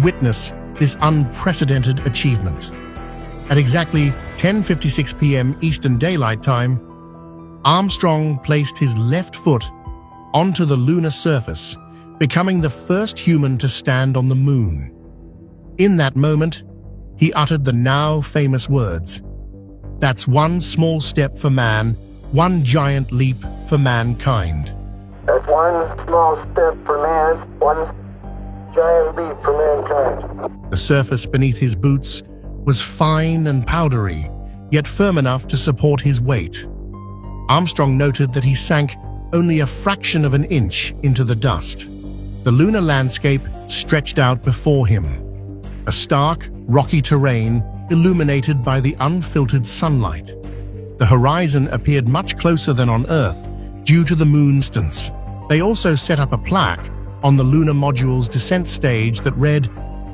witness this unprecedented achievement. At exactly 10:56 p.m. Eastern Daylight Time, Armstrong placed his left foot onto the lunar surface, becoming the first human to stand on the moon. In that moment, he uttered the now famous words, "That's one small step for man, one giant leap for mankind." That's one small step for man, one giant leap for mankind. The surface beneath his boots was fine and powdery, yet firm enough to support his weight. Armstrong noted that he sank only a fraction of an inch into the dust. The lunar landscape stretched out before him, a stark, rocky terrain illuminated by the unfiltered sunlight. The horizon appeared much closer than on Earth due to the moon's distance. They also set up a plaque on the lunar module's descent stage that read,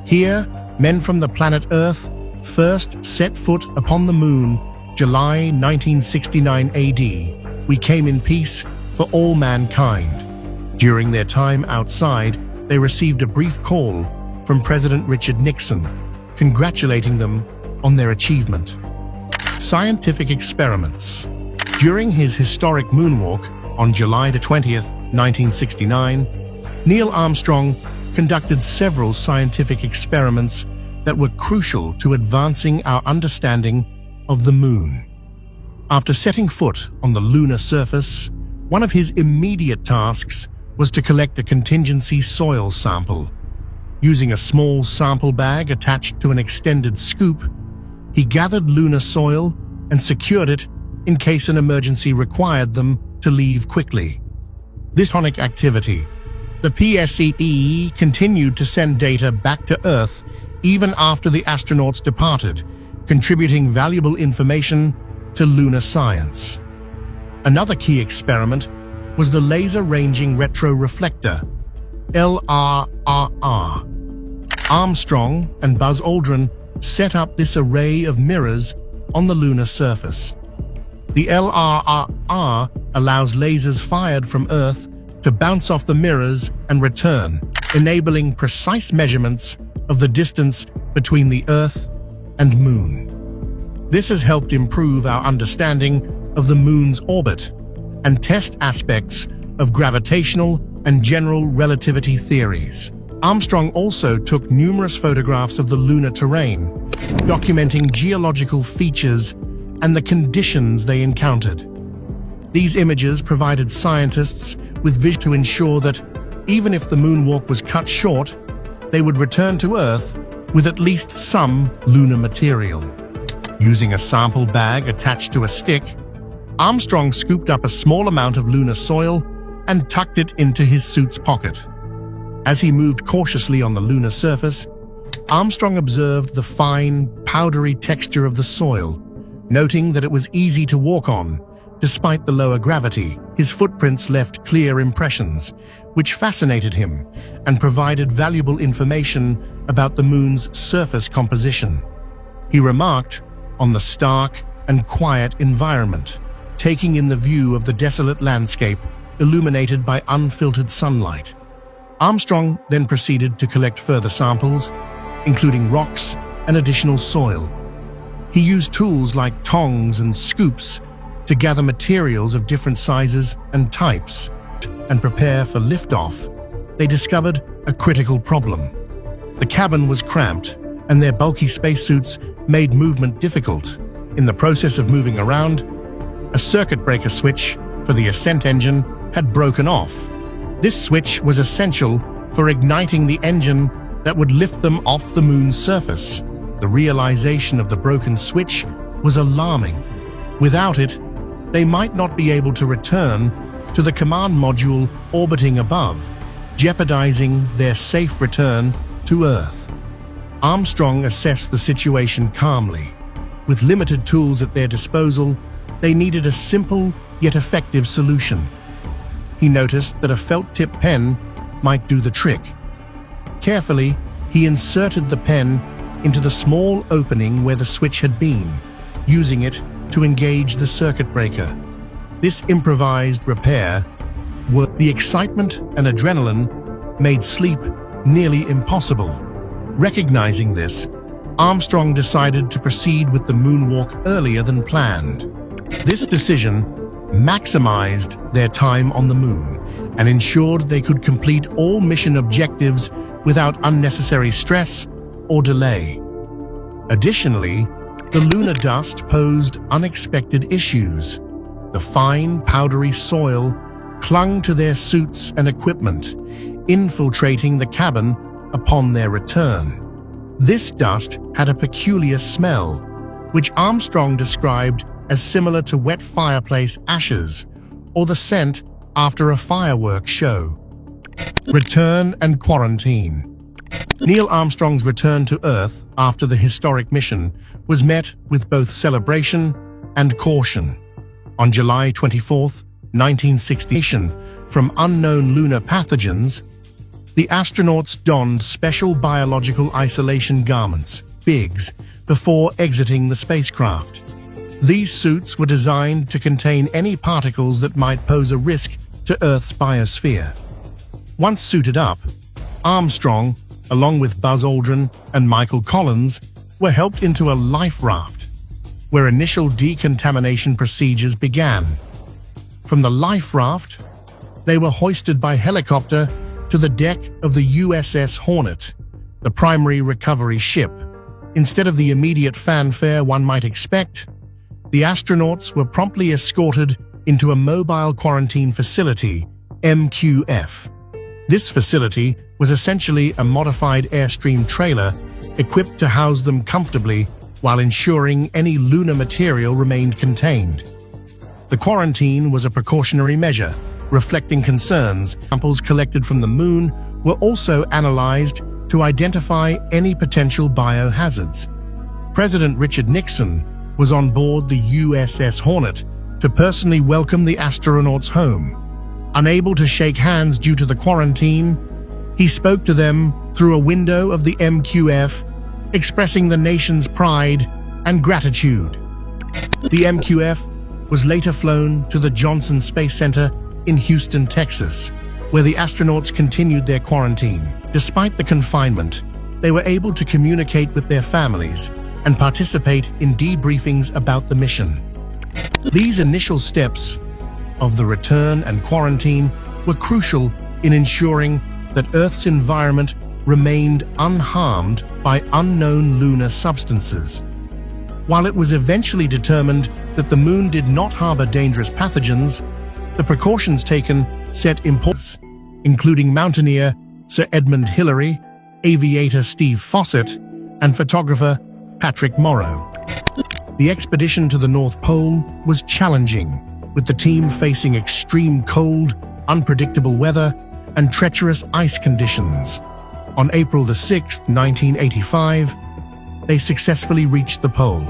"Here, men from the planet Earth first set foot upon the moon, July 1969 AD. We came in peace for all mankind." During their time outside, they received a brief call from President Richard Nixon, congratulating them on their achievement. Scientific experiments. During his historic moonwalk on July 20th, 1969, Neil Armstrong conducted several scientific experiments that were crucial to advancing our understanding of the moon. After setting foot on the lunar surface, one of his immediate tasks was to collect a contingency soil sample. Using a small sample bag attached to an extended scoop, he gathered lunar soil and secured it in case an emergency required them to leave quickly. This tonic activity, the PSEE continued to send data back to Earth even after the astronauts departed, contributing valuable information to lunar science. Another key experiment was the Laser Ranging Retroreflector, LRRR. Armstrong and Buzz Aldrin set up this array of mirrors on the lunar surface. The LRRR allows lasers fired from Earth to bounce off the mirrors and return, enabling precise measurements of the distance between the Earth and Moon. This has helped improve our understanding of the Moon's orbit and test aspects of gravitational and general relativity theories. Armstrong also took numerous photographs of the lunar terrain, documenting geological features and the conditions they encountered. These images provided scientists with vision to ensure that, even if the moonwalk was cut short, they would return to Earth with at least some lunar material. Using a sample bag attached to a stick, Armstrong scooped up a small amount of lunar soil and tucked it into his suit's pocket. As he moved cautiously on the lunar surface, Armstrong observed the fine, powdery texture of the soil, noting that it was easy to walk on. Despite the lower gravity, his footprints left clear impressions, which fascinated him and provided valuable information about the moon's surface composition. He remarked on the stark and quiet environment, taking in the view of the desolate landscape illuminated by unfiltered sunlight. Armstrong then proceeded to collect further samples, including rocks and additional soil. He used tools like tongs and scoops to gather materials of different sizes and types and prepare for liftoff. They discovered a critical problem. The cabin was cramped, and their bulky spacesuits made movement difficult. In the process of moving around, a circuit breaker switch for the ascent engine had broken off. This switch was essential for igniting the engine that would lift them off the moon's surface. The realization of the broken switch was alarming. Without it, they might not be able to return to the command module orbiting above, jeopardizing their safe return to Earth. Armstrong assessed the situation calmly. With limited tools at their disposal, they needed a simple yet effective solution. He noticed that a felt-tip pen might do the trick. Carefully, he inserted the pen into the small opening where the switch had been, using it to engage the circuit breaker. This improvised repair the excitement and adrenaline made sleep nearly impossible. Recognizing this, Armstrong decided to proceed with the moonwalk earlier than planned. This decision maximized their time on the moon and ensured they could complete all mission objectives without unnecessary stress or delay. Additionally, the lunar dust posed unexpected issues. The fine, powdery soil clung to their suits and equipment, infiltrating the cabin upon their return. This dust had a peculiar smell, which Armstrong described as similar to wet fireplace ashes or the scent after a fireworks show. Return and quarantine. Neil Armstrong's return to Earth after the historic mission was met with both celebration and caution. On July 24, 1960, from unknown lunar pathogens, the astronauts donned special biological isolation garments, BIGs, before exiting the spacecraft. These suits were designed to contain any particles that might pose a risk to Earth's biosphere. Once suited up, Armstrong, along with Buzz Aldrin and Michael Collins, were helped into a life raft, where initial decontamination procedures began. From the life raft, they were hoisted by helicopter to the deck of the USS Hornet, the primary recovery ship. Instead of the immediate fanfare one might expect, the astronauts were promptly escorted into a mobile quarantine facility, MQF. This facility was essentially a modified Airstream trailer equipped to house them comfortably while ensuring any lunar material remained contained. The quarantine was a precautionary measure, reflecting concerns. Samples collected from the moon were also analyzed to identify any potential biohazards. President Richard Nixon was on board the USS Hornet to personally welcome the astronauts home. Unable to shake hands due to the quarantine, he spoke to them through a window of the MQF, expressing the nation's pride and gratitude. The MQF was later flown to the Johnson Space Center in Houston, Texas, where the astronauts continued their quarantine. Despite the confinement, they were able to communicate with their families and participate in debriefings about the mission. These initial steps of the return and quarantine were crucial in ensuring that Earth's environment remained unharmed by unknown lunar substances. While it was eventually determined that the moon did not harbor dangerous pathogens, the precautions taken set importance, including mountaineer Sir Edmund Hillary, aviator Steve Fossett, and photographer Patrick Morrow. The expedition to the North Pole was challenging, with the team facing extreme cold, unpredictable weather, and treacherous ice conditions. On April 6, 1985, they successfully reached the pole.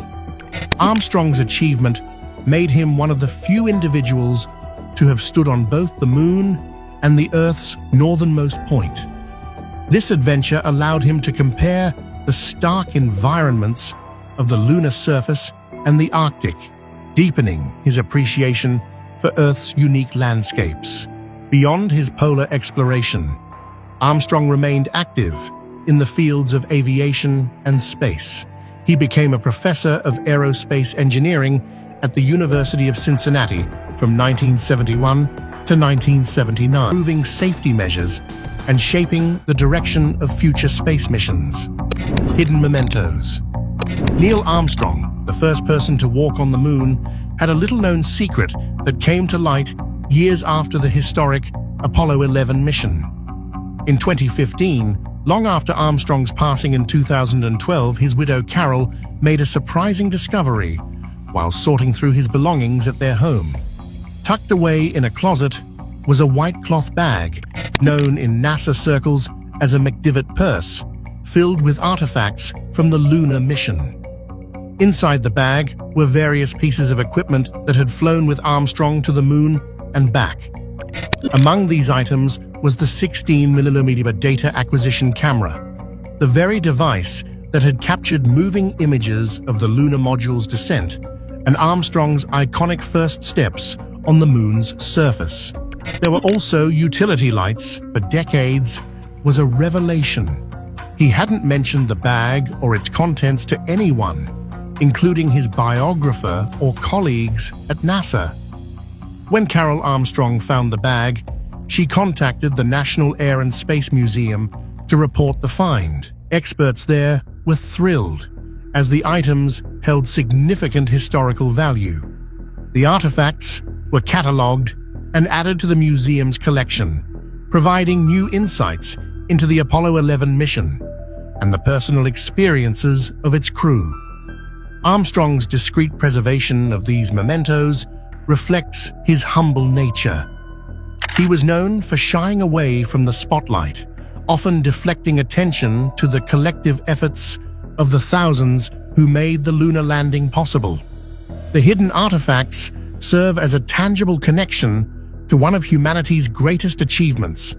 Armstrong's achievement made him one of the few individuals to have stood on both the moon and the Earth's northernmost point. This adventure allowed him to compare the stark environments of the lunar surface and the Arctic, deepening his appreciation for Earth's unique landscapes. Beyond his polar exploration, Armstrong remained active in the fields of aviation and space. He became a professor of aerospace engineering at the University of Cincinnati from 1971 to 1979, improving safety measures and shaping the direction of future space missions. Hidden mementos. Neil Armstrong, the first person to walk on the moon, had a little-known secret that came to light years after the historic Apollo 11 mission. In 2015, long after Armstrong's passing in 2012, his widow Carol made a surprising discovery while sorting through his belongings at their home. Tucked away in a closet was a white cloth bag, known in NASA circles as a McDivitt purse, filled with artifacts from the lunar mission. Inside the bag were various pieces of equipment that had flown with Armstrong to the moon and back. Among these items was the 16mm data acquisition camera, the very device that had captured moving images of the lunar module's descent and Armstrong's iconic first steps on the moon's surface. There were also utility lights. For decades was a revelation. He hadn't mentioned the bag or its contents to anyone, including his biographer or colleagues at NASA. When Carol Armstrong found the bag, she contacted the National Air and Space Museum to report the find. Experts there were thrilled, as the items held significant historical value. The artifacts were catalogued and added to the museum's collection, providing new insights into the Apollo 11 mission and the personal experiences of its crew. Armstrong's discreet preservation of these mementos reflects his humble nature. He was known for shying away from the spotlight, often deflecting attention to the collective efforts of the thousands who made the lunar landing possible. The hidden artifacts serve as a tangible connection to one of humanity's greatest achievements,